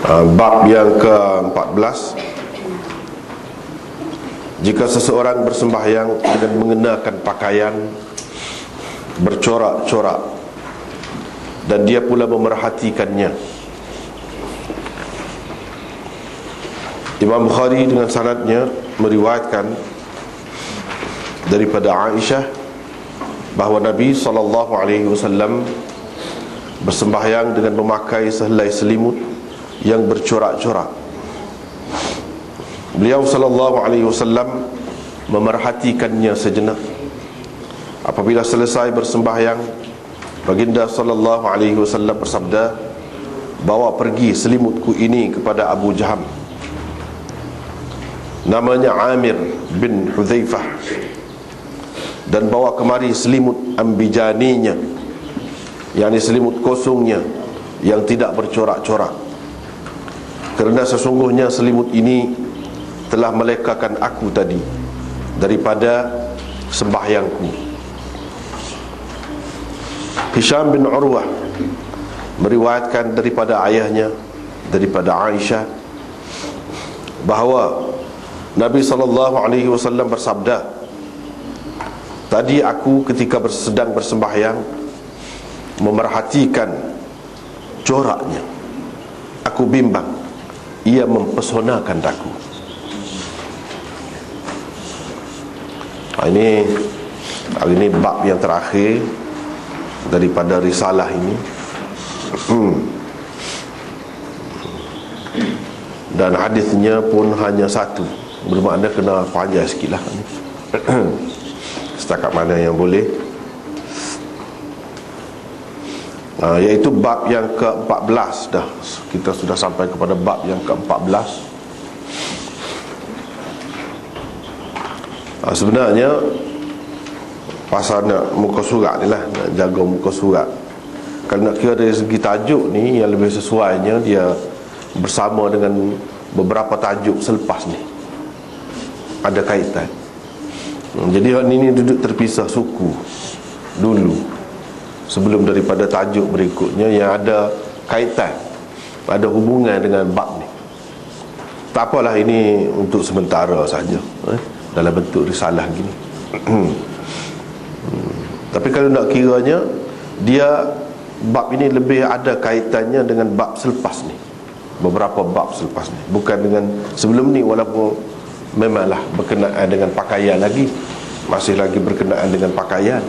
Bab yang ke-14. Jika seseorang bersembahyang dengan mengenakan pakaian bercorak-corak dan dia pula memerhatikannya. Imam Bukhari dengan sanadnya meriwayatkan daripada Aisyah bahawa Nabi SAW bersembahyang dengan memakai sehelai selimut yang bercorak-corak. Beliau SAW memerhatikannya sejenak. Apabila selesai bersembahyang, Baginda SAW bersabda, "Bawa pergi selimutku ini kepada Abu Jaham, namanya Amir bin Hudzaifah, dan bawa kemari selimut ambijaninya, yakni selimut kosongnya yang tidak bercorak-corak, kerana sesungguhnya selimut ini telah melekakan aku tadi daripada sembahyangku." Hisham bin Urwah meriwayatkan daripada ayahnya, daripada Aisyah, bahawa Nabi SAW bersabda, "Tadi aku ketika sedang bersembahyang memerhatikan coraknya. Aku bimbang ia mempesonakan daku." Ini bab yang terakhir daripada risalah ini. Dan hadisnya pun hanya satu, bermakna kena panjang sikit lah. Setakat mana yang boleh. Iaitu bab yang ke-14 dah. Kita sudah sampai kepada bab yang ke-14. Sebenarnya pasal nak muka surat ni lah, nak jaga muka surat. Kalau nak kira dari segi tajuk ni, yang lebih sesuainya dia bersama dengan beberapa tajuk selepas ni, ada kaitan. Jadi hal ini duduk terpisah suku dulu, sebelum daripada tajuk berikutnya yang ada kaitan, ada hubungan dengan bab ni. Tak apalah, ini untuk sementara saja, dalam bentuk risalah gini. Tapi kalau nak kiranya, dia bab ini lebih ada kaitannya dengan bab selepas ni, beberapa bab selepas ni, bukan dengan sebelum ni. Walaupun memanglah berkenaan dengan pakaian lagi, masih lagi berkenaan dengan pakaian,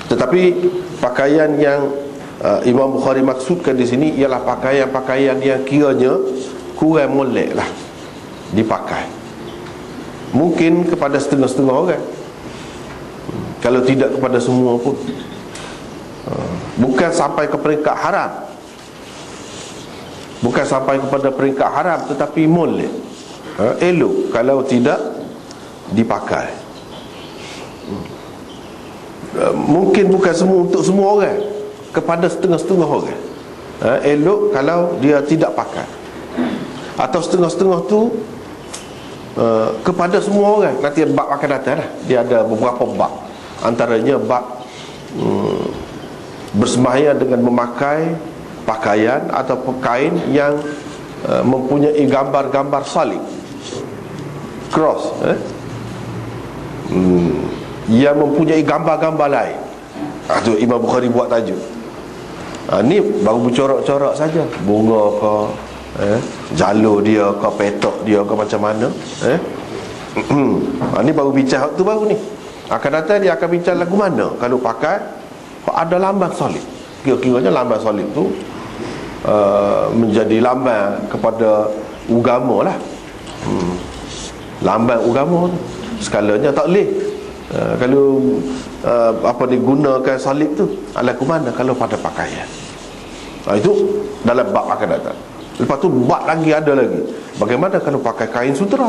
tetapi pakaian yang Imam Bukhari maksudkan di sini ialah pakaian-pakaian yang kiranya kurang molek lah dipakai. Mungkin kepada setengah-setengah orang, kalau tidak kepada semua pun. Bukan sampai ke peringkat haram, bukan sampai kepada peringkat haram, tetapi molek, elok kalau tidak dipakai. Mungkin bukan semua untuk semua orang, kepada setengah-setengah orang, elok kalau dia tidak pakai. Atau setengah-setengah tu kepada semua orang. Nanti bab akan datang lah. Dia ada beberapa bab, antaranya bab bersembahyang dengan memakai pakaian atau kain yang mempunyai gambar-gambar salib, cross, yang mempunyai gambar-gambar lain. Tu Imam Bukhari buat tajuk. Ni baru bercorak-corak saja, bunga ke, jalur dia ke, petok dia ke, macam mana. Ni baru bincang tu baru ni. Akan datang dia akan bincang lagu mana kalau pakai ada lambang salib. Kira-kiranya lambang salib tu menjadi lambang kepada agama lah. Lambang agama tu skalanya tak boleh. Kalau digunakan salib tu lagu mana kalau pada pakaian. Itu dalam bab akan datang. Lepas tu bab lagi ada lagi, bagaimana kalau pakai kain sutera,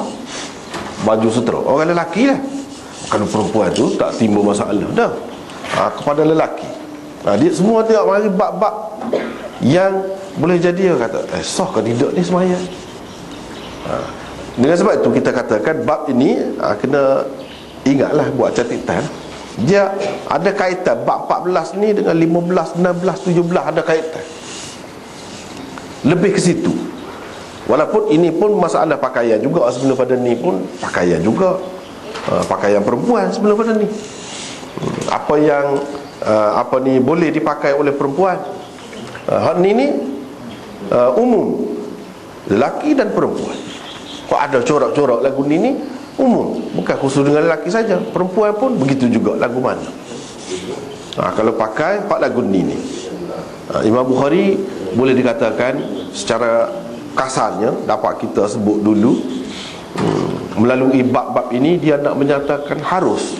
baju sutera, orang lelaki lah. Kalau perempuan tu tak timbul masalah dah, kepada lelaki. Dia semua tengok mari bab-bab yang boleh jadi dia kata sah ke tidak ni sembahyang. Dengan sebab itu kita katakan bab ini kena ingatlah, buat catatan. Dia ada kaitan, bab 14 ni dengan 15, 16, 17 ada kaitan. lebih ke situ. Walaupun ini pun masalah pakaian juga, sebelum pada ni pun pakaian juga, pakaian perempuan sebelum pada ni. Apa yang boleh dipakai oleh perempuan, hak ni umum, lelaki dan perempuan. Kok ada corak-corak lagu ni umum, bukan khusus dengan lelaki saja, perempuan pun begitu juga lagu mana. Kalau pakai hak lagu ni, Imam Bukhari boleh dikatakan secara kasarnya, dapat kita sebut dulu, melalui bab-bab ini dia nak menyatakan harus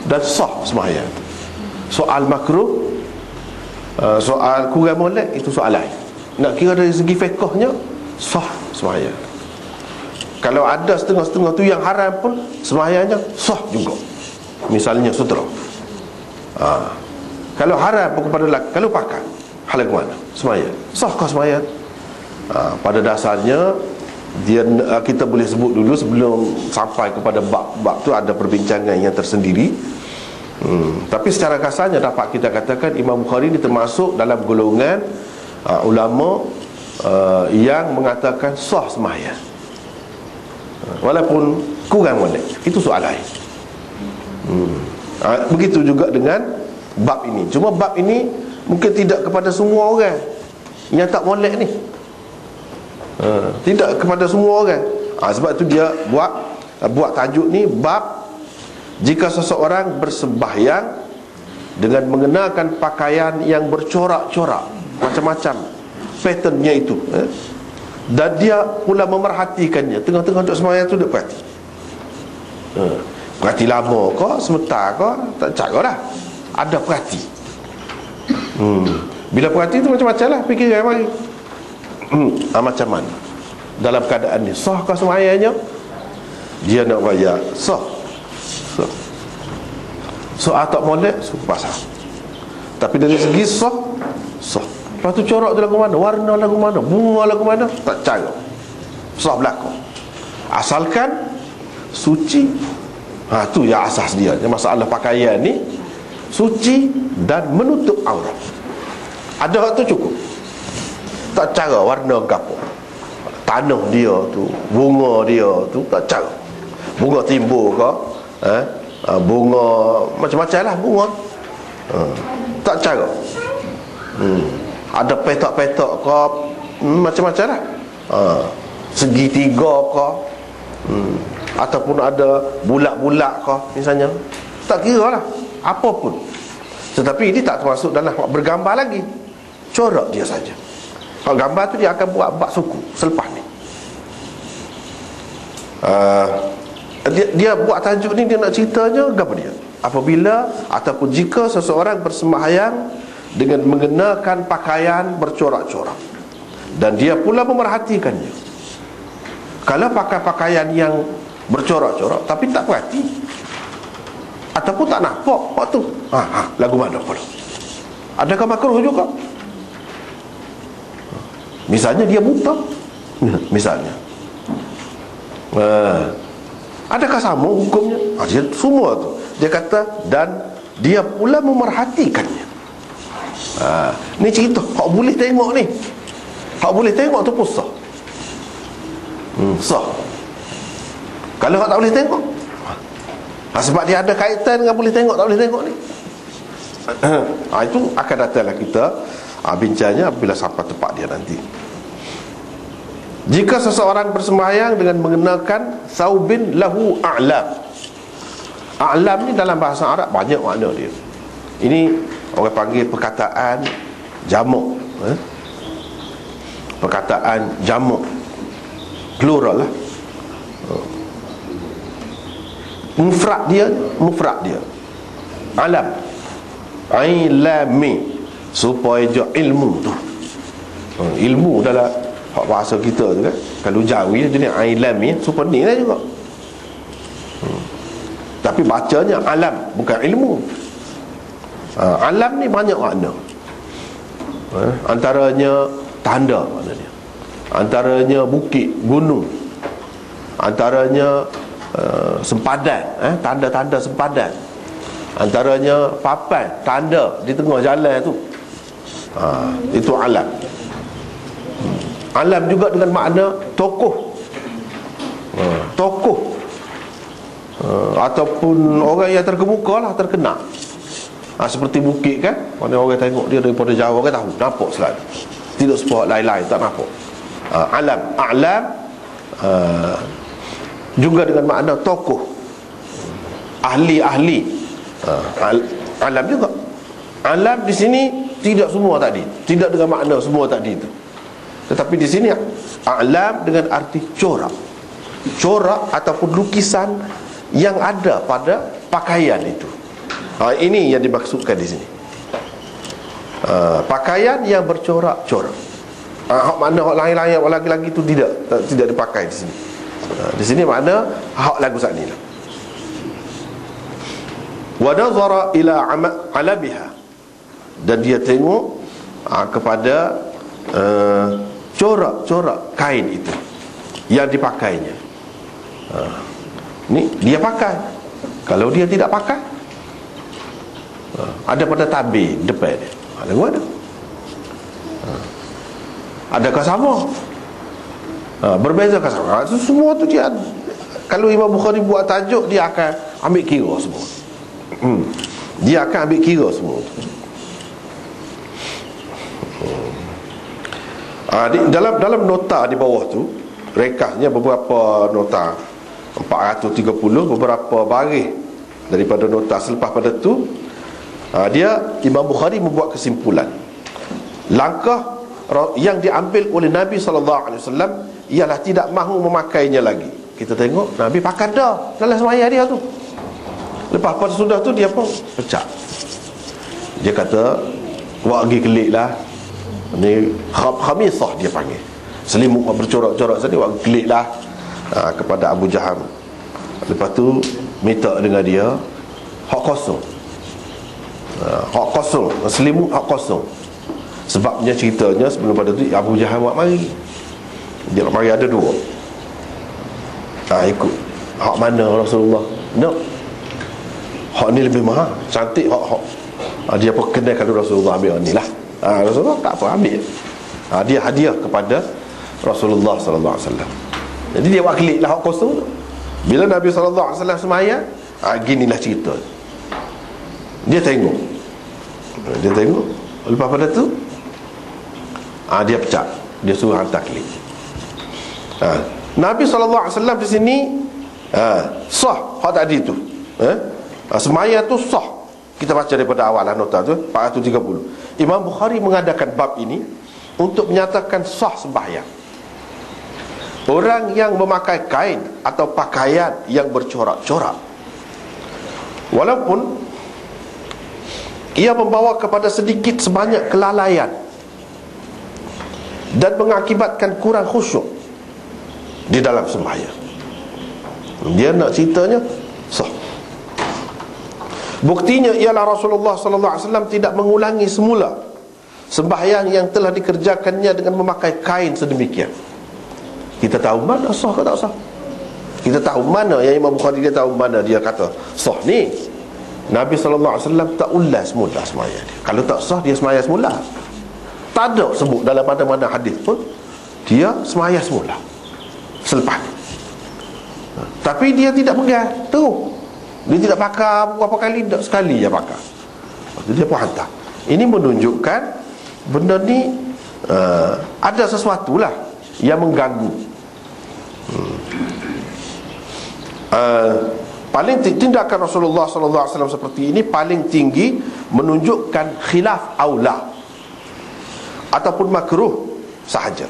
dan sah sembahyang. Soal makruh, soal kurang molek, itu soal lain. Nak kira dari segi fiqhnya, sah sembahyang. Kalau ada setengah-setengah tu yang haram pun, sembahyangnya sah juga. Misalnya sutera, kalau haram pun kepada lelaki, kalau pakai hal ke mana? Sembahyang sahkah sembahyang? Pada dasarnya kita boleh sebut dulu sebelum sampai kepada bab-bab tu, ada perbincangan yang tersendiri. Tapi secara kasarnya dapat kita katakan Imam Bukhari ini termasuk dalam golongan ulama yang mengatakan sah sembahyang, walaupun kurang molek, itu soal lain. Begitu juga dengan bab ini. Cuma bab ini mungkin tidak kepada semua orang yang tak molek ni, tidak kepada semua orang. Sebab tu dia buat tajuk ni bab jika seseorang bersembahyang dengan mengenakan pakaian yang bercorak-corak, macam-macam patternnya itu, dan dia pula memerhatikannya. Tengah-tengah untuk sembahyang tu dia perhati, perhati lama ke, sebentar ke, tak cakap lah, ada perhati. Bila perhati tu macam-macam lah fikiran mari. Macam mana dalam keadaan ni, sahkah sembahyangnya? Dia nak bayar sah. Soal tak molek pasal. Tapi dari segi sah. Lepas tu corak tu lagu mana, warna lagu mana, bunga lagu mana, tak cara, sah belakang. Asalkan suci. Tu yang asas dia. Masalah pakaian ni suci dan menutup aurat. Ada hak tu cukup. Tak cara warna gapo, tanah dia tu, bunga dia tu, tak cara. Bunga timbul ke, bunga macam-macam lah bunga, tak cara. Ada petak-petak ke, macam-macam lah, segitiga ke, ataupun ada bulat-bulat ke misalnya, tak kira lah apapun. Tetapi ini tak termasuk dalam bergambar lagi, corak dia saja. Kalau gambar tu dia akan buat bab suku selepas ni. Dia buat tajuk ni, dia nak ceritanya apa dia? Apabila ataupun jika seseorang bersembahyang dengan mengenakan pakaian bercorak-corak dan dia pula memerhatikannya. Kalau pakai pakaian yang bercorak-corak tapi tak perhati, ataupun tak nampak waktu lagu mana pula, adakah makruh juga? Misalnya dia buta, misalnya, adakah sama hukumnya? Dia semua tu dia kata, dan dia pula memerhatikannya. Ni cerita hak boleh tengok ni, hak boleh tengok tu pun sah. Sah. Kalau hak tak boleh tengok, sebab dia ada kaitan dengan boleh tengok tak boleh tengok ni. Itu akan datanglah kita bincangnya bila sampai tempat dia nanti. Jika seseorang bersembahyang dengan mengenakan saubin lahu a'lam. A'lam ni dalam bahasa Arab banyak makna dia. Ini orang panggil perkataan jamak, perkataan jamak, plural lah. Mufrad dia alam, ilami, supaya je ilmu tu. Ilmu dalam bahasa kita tu kan, kalau Jawi dia jenis ilami, supaya ni lah juga. Tapi bacanya alam, bukan ilmu. Alam ni banyak makna. Antaranya tanda maknanya, antaranya bukit, gunung, antaranya sempadan, tanda-tanda sempadan, antaranya papan, tanda di tengah jalan tu, itu alam. Alam juga dengan makna tokoh, tokoh, ataupun orang yang terkemuka lah, terkenal. Seperti bukit kan, mana orang tengok dia daripada jauh, orang tahu, nampak selalu. Tidak sebab lain-lain, tak nampak. Alam, a'lam, juga dengan makna tokoh, ahli-ahli. Alam juga. Alam di sini tidak semua tadi, tidak dengan makna semua tadi itu. Tetapi di sini a'lam dengan arti corak. Corak ataupun lukisan yang ada pada pakaian itu. Ini yang dimaksudkan di sini. Pakaian yang bercorak-corak. Hak mana hak lain-lain, hak lagi-lagi itu tidak dipakai di sini. Di sini makna hak lagu saat ni lah. Wa nazara ila alamiha, dan dia tengok kepada corak-corak kain itu yang dipakainya. Ni dia pakai. Kalau dia tidak pakai, ada pada tabir depan dia, ada mana? Adakah sama? Berbezakah sama? Semua tu dia, kalau Imam Bukhari buat tajuk, dia akan ambil kira semua. Dia akan ambil kira semua. Dalam nota di bawah tu, rekasnya beberapa nota 430, beberapa baris daripada nota selepas pada tu, Imam Bukhari membuat kesimpulan. Langkah yang diambil oleh Nabi SAW ialah tidak mahu memakainya lagi. Kita tengok Nabi pakai dah dalam sembahyang dia tu. Lepas pada sudah tu dia pun pecah. Dia kata, wak pergi kelik lah. Ni khamisah dia panggil, selimut bercorak-corak tadi, wak kelik lah kepada Abu Jaham. Lepas tu minta dengan dia hak kosong. Hak kosong, selimut hak kosong. Sebabnya ceritanya sebelum pada tu Abu Jahal buat mari. Dia mari ada dua. Ikut hak mana Rasulullah? No. Hak ni lebih mahal, cantik hak. Dia pun kenal kalau Rasulullah ambil ni lah. Rasulullah tak apa ambil. Dia hadiah kepada Rasulullah sallallahu alaihi wasallam. Jadi dia buat klik lah hak kosong tu. Bila Nabi sallallahu alaihi wasallam sembahyang, ginilah cerita. Dia tengok. Lepas pada tu dia pecah. Dia suruh hantar klik. Nabi SAW di sini sah hak tadi tu. Semaya tu sah. Kita baca daripada awal lah nota tu 430. Imam Bukhari mengadakan bab ini untuk menyatakan sah sembahyang orang yang memakai kain atau pakaian yang bercorak-corak, walaupun ia membawa kepada sedikit sebanyak kelalaian dan mengakibatkan kurang khusyuk di dalam sembahyang. Dia nak ceritanya sah. Buktinya ialah Rasulullah SAW tidak mengulangi semula sembahyang yang telah dikerjakannya dengan memakai kain sedemikian. Kita tahu mana sah ke tak sah. Kita tahu mana yang Imam Bukhari dia tahu mana dia kata sah ni. Nabi SAW tak ulas semula sembahyang dia. Kalau tak sah dia sembahyang semula. Tak ada sebut dalam mana-mana hadis pun dia sembahyang semula selepas. Tapi dia tidak pegang terus. Dia tidak pakai berapa kali, tak sekali dia pakai. Jadi dia pun hantar. Ini menunjukkan benda ni ada sesuatu lah yang mengganggu. Paling tindakan Rasulullah SAW seperti ini paling tinggi menunjukkan khilaf aula ataupun makruh sahaja.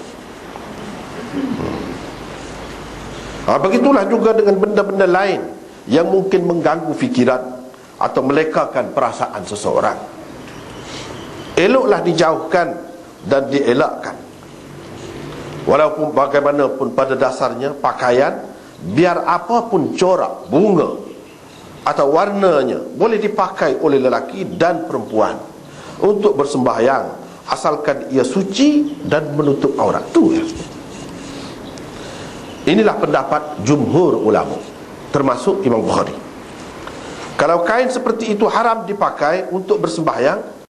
Begitulah juga dengan benda-benda lain yang mungkin mengganggu fikiran atau melekakan perasaan seseorang. Eloklah dijauhkan dan dielakkan. Walaupun bagaimanapun pada dasarnya pakaian, biar apapun corak, bunga atau warnanya, boleh dipakai oleh lelaki dan perempuan untuk bersembahyang, asalkan ia suci dan menutup aurat. Tu ya. Inilah pendapat jumhur ulama, termasuk Imam Bukhari. Kalau kain seperti itu haram dipakai untuk bersembahyang,